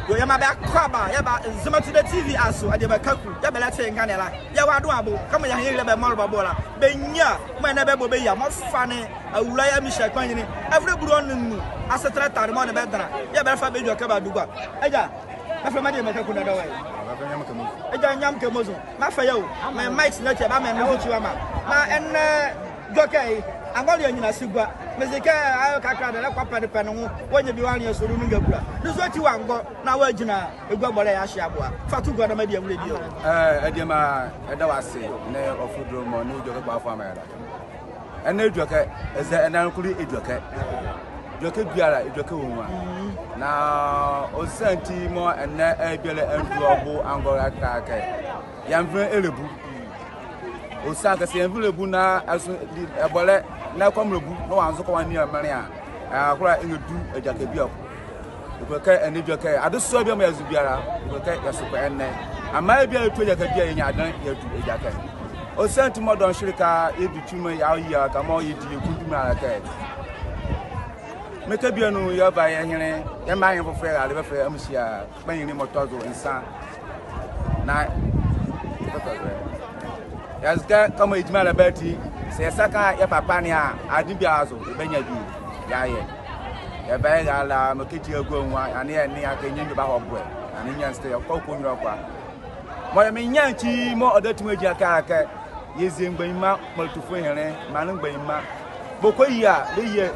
Yo ya mabe akwaba ya ba zema to the TV aso ade ba kaku ya be lete nganela ya wado abo kama ya hire be moro babola benya mo na be bo be ya mo fa ne awura ya mi hye kwanyini every buru onnu asetra tare mo ne be dra ya be fa be dwa ba dugwa eja na fa ma de meka ku na dawa eja nyam ke mozo ma fa ya o my mics na che ba me no chiwa ma jokai angoli anyina sigwa mezeke ayo kakra de kwa pade pene ho wonye bi wan yesuru nu ngakura duso ti wango na wagina egwa bole ya hye aboa fatu gwa na madi amure dio ediema eda wase ne ofudro mo ne joke kwa fa mera ene joke eze ena nkuri ejoke joke biara ejoke wonwa na osanti mo ene ebiele endu obu angora kake yamfre elebu osaka se envelope na aso ebole na kwamrebu no wanzo kwa ni amare a akura enedu ejaka bi akọ ikweka enedwaka adeso bia ma yazu biara ikweka yasoko enne ama bia etu ejaka bia yenya adan yadu ejaka osanti modon shirika edutuma ya ka mo yedi ekudu ma aka meka bia no ya ba ya hene ya ma yin fofre ale befe amsia banyin motozo insa na yazga kama ijmala bati se saka ya papa ni a adibia azo benya bi yaye ya ba ya la maketi agwanwa ane ne akanyi bi ba hobwe ane nyanste ya kokko nyiro kwa mo ya menyanchi mo odatu agi aka yezi ngbanima maltufo here manu ngbanima bokoyi a beye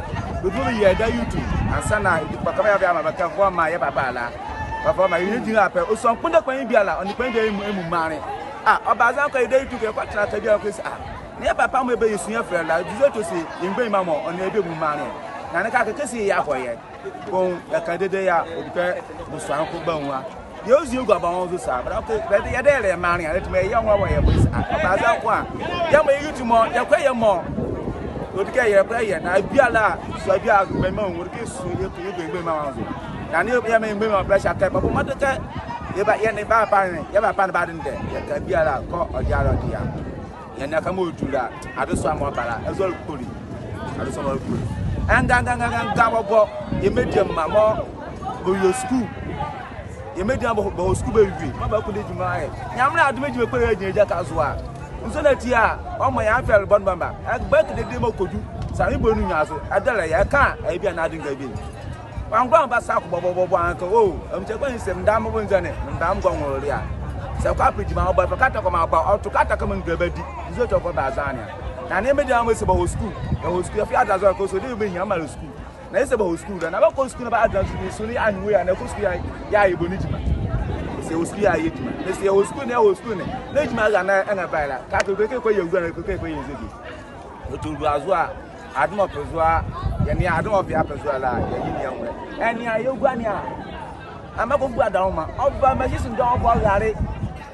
bebu ye da youtube ansana ipakama ya ba mabaka fo ma ya baba ala papa ma yidi ape oson kunda kwan bi ala oni kwan de emu mare obaza ko ide itu ke kwatra ka bia ko ne papa mo ebe yesu ya frela dizo to se ngbe ma mo ona ebe mu mare na ne ka kesi ya koye ko ya ka dede ya odipe busan ko gbanwa ye ozi egu aba won zo sa bra ko be ye de le mare ya letime ye nwa wo ye bo obaza ko a ya mo yitu mo ya kwa ye mo odike ye kwa ye na bia la so bia gbe ma won ke su ye ko ye gbe ma won zo na ne ya me gbe ma pressure ka papa mo de ka yeba yene ba pa ne yeba pa ne ba den de ya ka biara ko ojaro dia yene ka mo dura adeso amo bara ezol poli adeso mo poli anga bobo yemediam mamo go yo school yemediam bo school be wi ma ba ko de juma e nyamra adumeji be ko eja ka zo a nso na ti a omo ya fel bon bamba agba ke de mo kodu sari bonu nyaso adala ya ka e bia na adinga bi wangwa mbasa ko bobo anka o amche kwa nsem ndam bo nzane ndam gonwori a se kwa pejima oba kata ko ma ba auto kata ko ngabadi zo to ko bazania na ne media mo se ba school ya fi adazo ko so de be hia ma school na se ba school na ba ko school na ba adazo ni so ni anwe ya na ko school ya iboni jima se school ya yejima na se school ne na jima ga na baila ka to ke ko yewu na ko yezegi to du azo a admo pezoa yani admo bia pezoa la yini yanwe eni ayogwa ni a amako gbu adaruma oba majisun do obo gare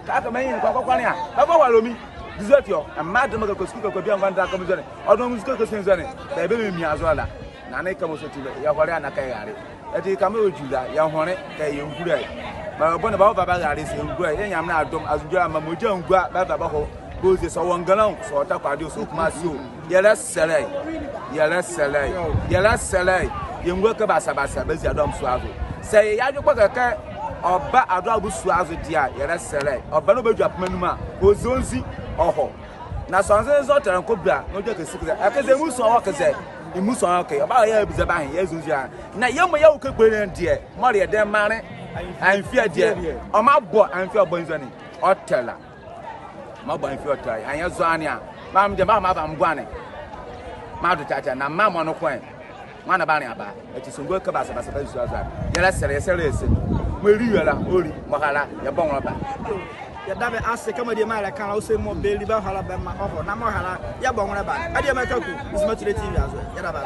ka ka meyin kwa ni a baba walomi dessert yo amade maka ko skuko ko bia ngwanda ka muzone odon musko ko senzone da be mi azo la na na ka mo so tibe ya hore anaka gare eti ka me ojula ya hore ka ye ngura ba bo na baba gare se ngura ye nyam na adom azunjura ma moja ngua baba ho boze so wongalan so ta kwade so kuma sio yela selai yengwa ka basa bezi adom so azo se ya jukwa ka oba ado abusu azo dia yela selai oba no bedu apmanuma ozonzi oho na sonze zo tere ko bra no je ka sikira akaze muso o kaze imuso o ka oba ya ebuze ba ya ezonzi a na yemo ya uke gbere ndie mo re de mare anfia die o ma bo anfia obonzani otela ma bo anfia otela anya zo ania ma mde ma ba mgwane ma do chacha na ma mo no kwen mana ba ni aba eti songo ka basa bisu aza yela sere ese mo ri yela ori mo hala ya bon roba ya dabe ase kama die ma la kan o se mo be li ba hala ba ma oho na mo hala ya bon roba ade ma ka ku isma tire tv azo ya daba